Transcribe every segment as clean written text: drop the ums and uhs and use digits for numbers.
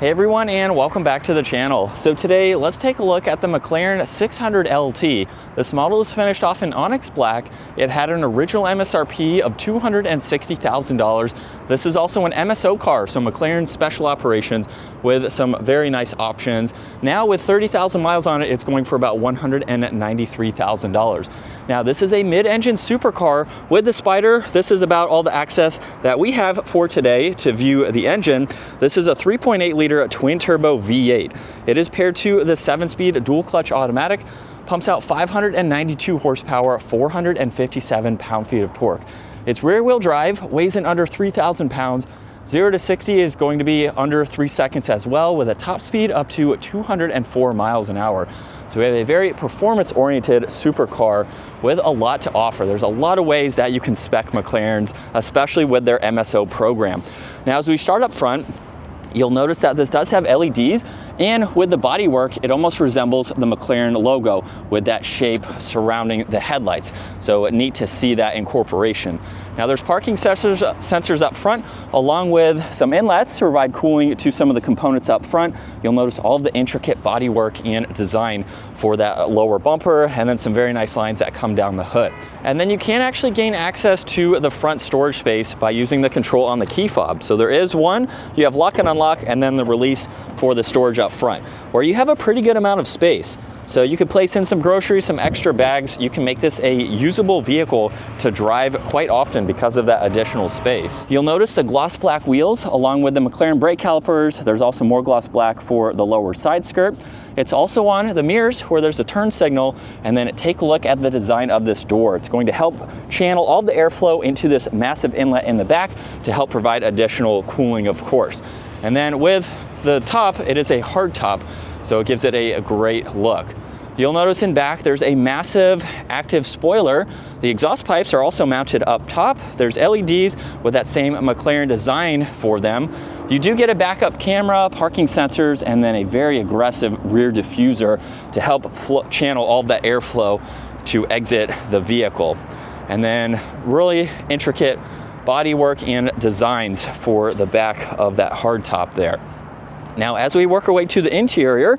Hey everyone, and welcome back to the channel. So today, let's take a look at the McLaren 600LT. This model is finished off in Onyx Black. It had an original MSRP of $260,000. This is also an MSO car, so McLaren Special Operations, with some very nice options. Now with 30,000 miles on it, it's going for about $193,000. Now this is a mid-engine supercar with the Spider. This is about all the access that we have for today to view the engine. This is a 3.8 liter twin turbo V8. It is paired to the 7-speed dual clutch automatic, pumps out 592 horsepower, 457 pound-feet of torque. It's rear wheel drive, weighs in under 3,000 pounds. 0 to 60 is going to be under 3 seconds as well, with a top speed up to 204 miles an hour. So we have a very performance-oriented supercar with a lot to offer. There's a lot of ways that you can spec McLarens, especially with their MSO program. Now, as we start up front, you'll notice that this does have LEDs, and with the bodywork, it almost resembles the McLaren logo with that shape surrounding the headlights. So neat to see that incorporation. Now there's parking sensors up front, along with some inlets to provide cooling to some of the components up front. You'll notice all of the intricate bodywork and design for that lower bumper, and then some very nice lines that come down the hood. And then you can actually gain access to the front storage space by using the control on the key fob. So there is one, you have lock and unlock, and then the release for the storage up front, where you have a pretty good amount of space. So you could place in some groceries, some extra bags. You can make this a usable vehicle to drive quite often because of that additional space. You'll notice the gloss black wheels along with the McLaren brake calipers. There's also more gloss black for the lower side skirt. It's also on the mirrors where there's a turn signal, and then take a look at the design of this door. It's going to help channel all the airflow into this massive inlet in the back to help provide additional cooling, of course. And then with the top, it is a hard top, so it gives it a great look. You'll notice in back there's a massive active spoiler. The exhaust pipes are also mounted up top. There's LEDs with that same McLaren design for them. You do get a backup camera, parking sensors, and then a very aggressive rear diffuser to help channel all that airflow to exit the vehicle. And then really intricate bodywork and designs for the back of that hardtop there. Now, as we work our way to the interior,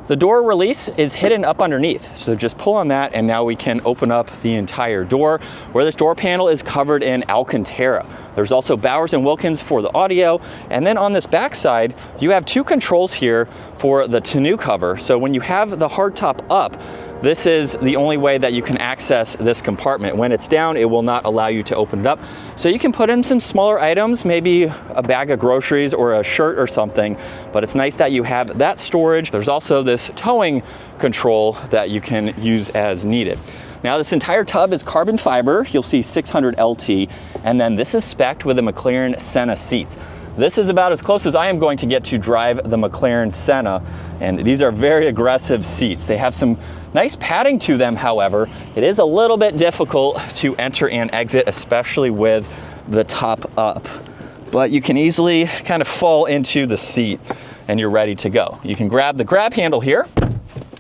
the door release is hidden up underneath. So just pull on that, and now we can open up the entire door, where this door panel is covered in Alcantara. There's also Bowers & Wilkins for the audio. And then on this back side, you have two controls here for the tonneau cover. So when you have the hardtop up, this is the only way that you can access this compartment. When it's down, it will not allow you to open it up. So you can put in some smaller items, maybe a bag of groceries or a shirt or something, but it's nice that you have that storage. There's also this towing control that you can use as needed. Now this entire tub is carbon fiber. You'll see 600LT, and then this is spec'd with the McLaren Senna seats. This is about as close as I am going to get to drive the McLaren Senna, and these are very aggressive seats. They have some nice padding to them, however. It is a little bit difficult to enter and exit, especially with the top up. But you can easily kind of fall into the seat and you're ready to go. You can grab the grab handle here,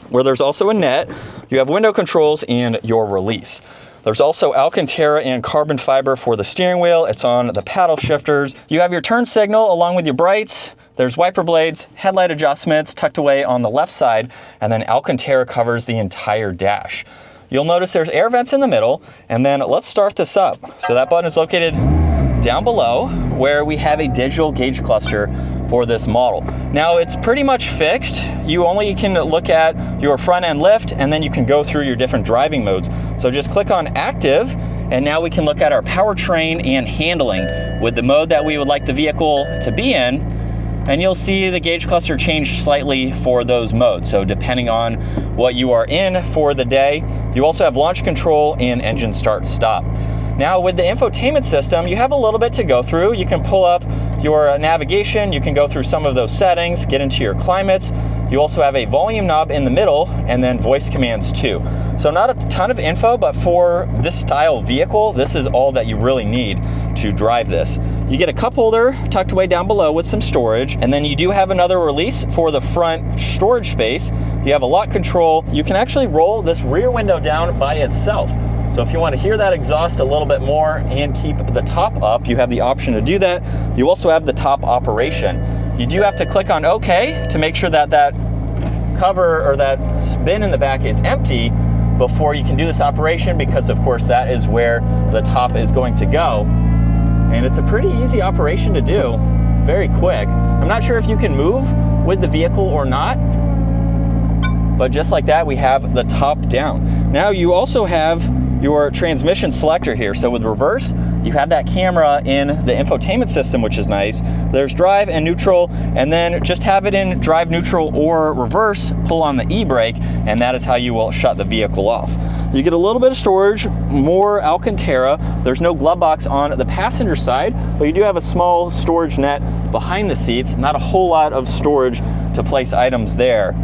where there's also a net. You have window controls and your release. There's also Alcantara and carbon fiber for the steering wheel. It's on the paddle shifters. You have your turn signal along with your brights. There's wiper blades, headlight adjustments tucked away on the left side, and then Alcantara covers the entire dash. You'll notice there's air vents in the middle, and then let's start this up. So that button is located down below, where we have a digital gauge cluster for this model. Now it's pretty much fixed. You only can look at your front end lift, and then you can go through your different driving modes. So just click on active, and now we can look at our powertrain and handling with the mode that we would like the vehicle to be in. And you'll see the gauge cluster change slightly for those modes. So depending on what you are in for the day, you also have launch control and engine start stop. Now with the infotainment system, you have a little bit to go through. You can pull up your navigation, you can go through some of those settings, get into your climates. You also have a volume knob in the middle, and then voice commands too. So not a ton of info, but for this style vehicle, this is all that you really need to drive this. You get a cup holder tucked away down below with some storage, and then you do have another release for the front storage space. You have a lock control. You can actually roll this rear window down by itself. So if you want to hear that exhaust a little bit more and keep the top up, you have the option to do that. You also have the top operation. You do have to click on OK to make sure that that cover or that bin in the back is empty before you can do this operation, because of course that is where the top is going to go. And it's a pretty easy operation to do, very quick. I'm not sure if you can move with the vehicle or not, but just like that, we have the top down. Now you also have your transmission selector here. So with reverse, you have that camera in the infotainment system, which is nice. There's drive and neutral, and then just have it in drive, neutral, or reverse, pull on the e-brake, and that is how you will shut the vehicle off. You get a little bit of storage, more Alcantara. There's no glove box on the passenger side, but you do have a small storage net behind the seats. Not a whole lot of storage to place items there.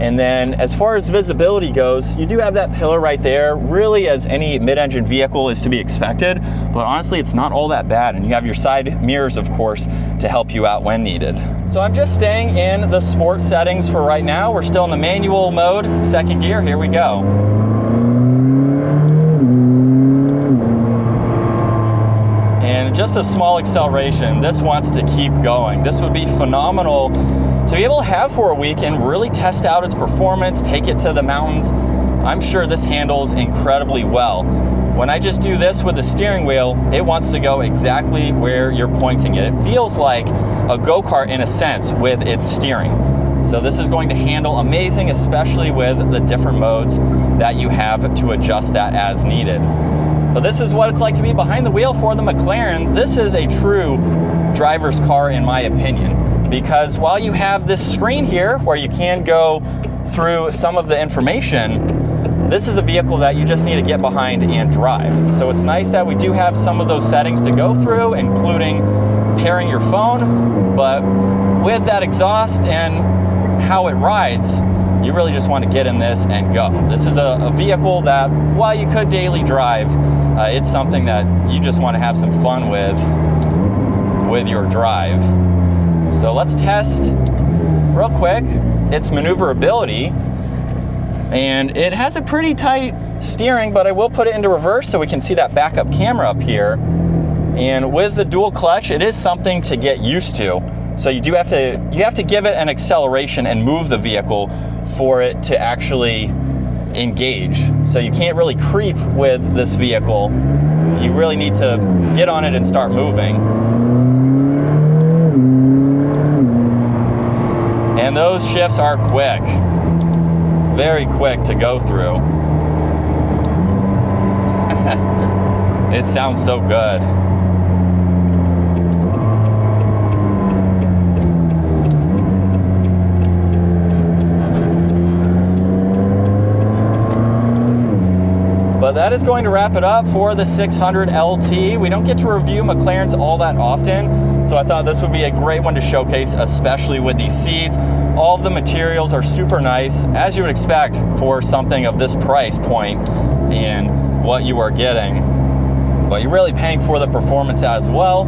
And then as far as visibility goes, you do have that pillar right there, really as any mid-engine vehicle is to be expected, but honestly it's not all that bad. And you have your side mirrors, of course, to help you out when needed. So I'm just staying in the sport settings for right now. We're still in the manual mode, second gear, here we go. And just a small acceleration, this wants to keep going. This would be phenomenal to be able to have for a week and really test out its performance, take it to the mountains. I'm sure this handles incredibly well. When I just do this with the steering wheel, it wants to go exactly where you're pointing it. It feels like a go-kart in a sense with its steering. So this is going to handle amazing, especially with the different modes that you have to adjust that as needed. But this is what it's like to be behind the wheel for the McLaren. This is a true driver's car in my opinion. Because while you have this screen here where you can go through some of the information, this is a vehicle that you just need to get behind and drive. So it's nice that we do have some of those settings to go through, including pairing your phone, but with that exhaust and how it rides, you really just want to get in this and go. This is a vehicle that, while you could daily drive, it's something that you just want to have some fun with your drive. So let's test real quick its maneuverability, and it has a pretty tight steering, but I will put it into reverse so we can see that backup camera up here. And with the dual clutch, it is something to get used to. So you have to give it an acceleration and move the vehicle for it to actually engage. So you can't really creep with this vehicle. You really need to get on it and start moving. And those shifts are quick, very quick to go through. It sounds so good. But that is going to wrap it up for the 600LT. We don't get to review McLarens all that often, so I thought this would be a great one to showcase, especially with these seats. All of the materials are super nice, as you would expect for something of this price point and what you are getting. But you're really paying for the performance as well.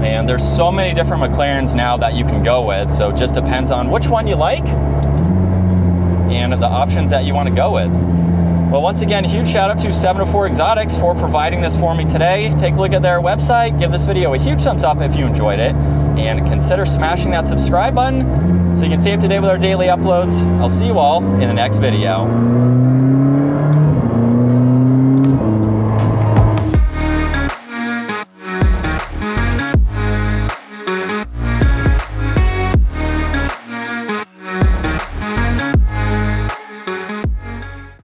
And there's so many different McLarens now that you can go with, so it just depends on which one you like and the options that you want to go with. Well, once again, huge shout out to 704 Exotics for providing this for me today. Take a look at their website, give this video a huge thumbs up if you enjoyed it, and consider smashing that subscribe button so you can stay up to date with our daily uploads. I'll see you all in the next video.